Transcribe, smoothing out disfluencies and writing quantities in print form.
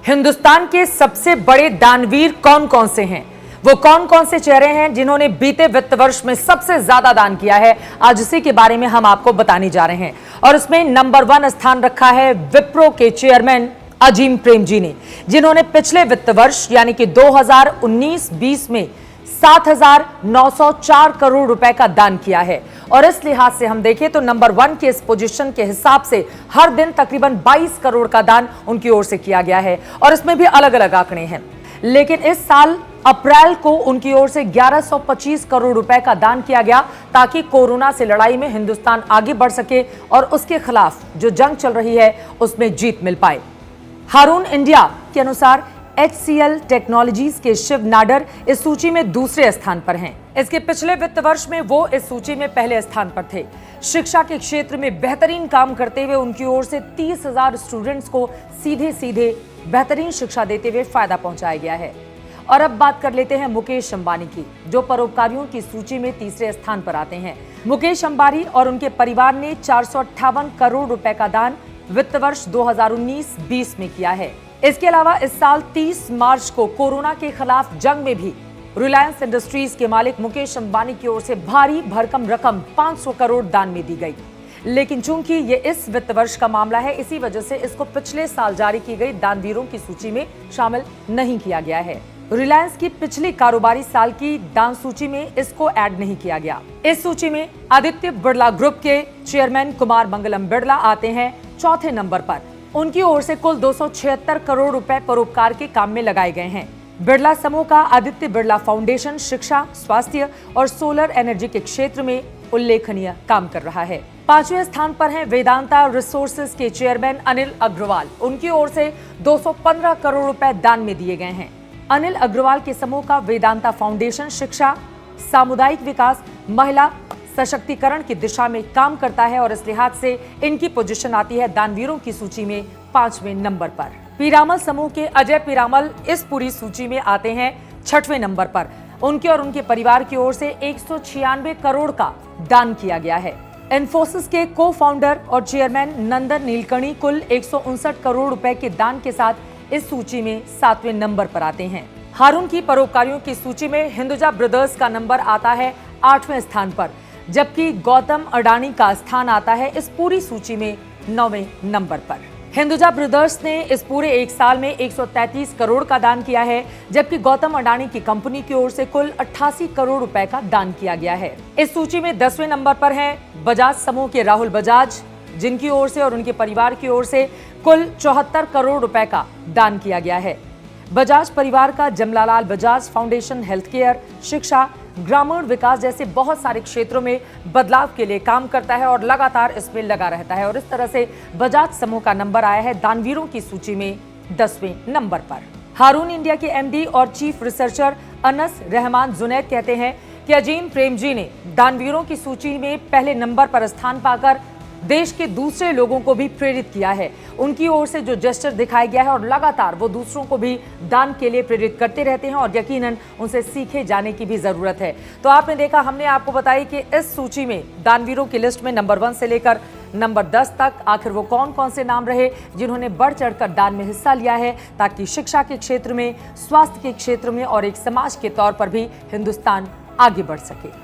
हिंदुस्तान के सबसे बड़े दानवीर कौन कौन से हैं, वो कौन कौन से चेहरे हैं जिन्होंने बीते वित्त वर्ष में सबसे ज्यादा दान किया है, आज इसी के बारे में हम आपको बताने जा रहे हैं। और उसमें नंबर 1 स्थान रखा है विप्रो के चेयरमैन अजीम प्रेमजी ने, जिन्होंने पिछले वित्त वर्ष यानी कि 2019-20 में 7,904 करोड़ रुपए का दान किया है। और इस लिहाज से हम देखें तो नंबर 1 के इस पोजीशन के हिसाब से हर दिन तकरीबन 22 करोड़ का दान उनकी ओर से किया गया है और इसमें भी अलग अलग आंकड़े हैं। लेकिन इस साल अप्रैल को उनकी ओर से 1125 करोड़ रुपए का दान किया गया ताकि कोरोना से लड़ाई में हिंदुस्तान आगे बढ़ सके और उसके खिलाफ जो जंग चल रही है उसमें जीत मिल पाए। हारून इंडिया के अनुसार HCL टेक्नोलॉजीज के शिव नाडर इस सूची में दूसरे स्थान पर हैं। इसके पिछले वित्त वर्ष में वो इस सूची में पहले स्थान पर थे। शिक्षा के क्षेत्र में बेहतरीन काम करते हुए उनकी ओर से 30,000 स्टूडेंट्स को सीधे सीधे बेहतरीन शिक्षा देते हुए फायदा पहुंचाया गया है। और अब बात कर लेते हैं मुकेश अंबानी की, जो परोपकारियों की सूची में तीसरे स्थान पर आते हैं। मुकेश अंबानी और उनके परिवार ने 458 करोड़ रुपए का दान वित्त वर्ष 2019-20 में किया है। इसके अलावा इस साल 30 मार्च को कोरोना के खिलाफ जंग में भी रिलायंस इंडस्ट्रीज के मालिक मुकेश अंबानी की ओर से भारी भरकम रकम 500 करोड़ दान में दी गई। लेकिन चूंकि ये इस वित्त वर्ष का मामला है, इसी वजह से इसको पिछले साल जारी की गई दानवीरों की सूची में शामिल नहीं किया गया है। रिलायंस की पिछली कारोबारी साल की दान सूची में इसको ऐड नहीं किया गया। इस सूची में आदित्य बिरला ग्रुप के चेयरमैन कुमार मंगलम बिरला आते हैं चौथे नंबर पर। उनकी ओर से कुल 276 करोड़ रुपए परोपकार के काम में लगाए गए हैं। बिरला समूह का आदित्य बिरला फाउंडेशन शिक्षा, स्वास्थ्य और सोलर एनर्जी के क्षेत्र में उल्लेखनीय काम कर रहा है। 5वें स्थान पर हैं वेदांता रिसोर्सेज के चेयरमैन अनिल अग्रवाल। उनकी ओर से 215 करोड़ रुपए दान में दिए गए हैं। अनिल अग्रवाल के समूह का वेदांता फाउंडेशन शिक्षा, सामुदायिक विकास, महिला सशक्तिकरण की दिशा में काम करता है और इस लिहाज से इनकी पोजीशन आती है दानवीरों की सूची में 5वें नंबर पर। पीरामल समूह के अजय पीरामल इस पूरी सूची में आते हैं 6वें नंबर पर। उनके और उनके परिवार की ओर से 196 करोड़ का दान किया गया है। इन्फोसिस के को फाउंडर और चेयरमैन नंदन नीलकणी कुल 159 करोड़ रुपए के दान के साथ इस सूची में 7वें नंबर पर आते हैं। हारून की परोपकारियों की सूची में हिंदुजा ब्रदर्स का नंबर आता है 8वें स्थान पर, जबकि गौतम अडानी का स्थान आता है इस पूरी सूची में 9वें नंबर पर। हिंदुजा ब्रदर्स ने इस पूरे एक साल में 133 करोड़ का दान किया है, जबकि गौतम अडानी की कंपनी की ओर से कुल 88 करोड़ रुपए का दान किया गया है। इस सूची में 10वें नंबर पर हैं बजाज समूह के राहुल बजाज, जिनकी ओर से और उनके परिवार की ओर से कुल 74 करोड़ रुपए का दान किया गया है। बजाज परिवार का Jamnalal Bajaj foundation health care, शिक्षा, ग्रामीण विकास जैसे बहुत सारे क्षेत्रों में बदलाव के लिए काम करता है और लगातार इसमें लगा रहता है। और इस तरह से बजाज समूह का नंबर आया है दानवीरों की सूची में 10वें नंबर पर। हारून इंडिया के MD और चीफ रिसर्चर अनस रहमान जुनैद कहते हैं कि अजीम प्रेमजी ने दानवीरों की सूची में पहले नंबर पर स्थान पाकर देश के दूसरे लोगों को भी प्रेरित किया है। उनकी ओर से जो जेस्चर दिखाया गया है और लगातार वो दूसरों को भी दान के लिए प्रेरित करते रहते हैं और यकीनन उनसे सीखे जाने की भी जरूरत है। तो आपने देखा, हमने आपको बताई कि इस सूची में दानवीरों की लिस्ट में नंबर 1 से लेकर नंबर 10 तक आखिर वो कौन कौन से नाम रहे जिन्होंने बढ़ चढ़कर दान में हिस्सा लिया है, ताकि शिक्षा के क्षेत्र में, स्वास्थ्य के क्षेत्र में और एक समाज के तौर पर भी हिंदुस्तान आगे बढ़ सके।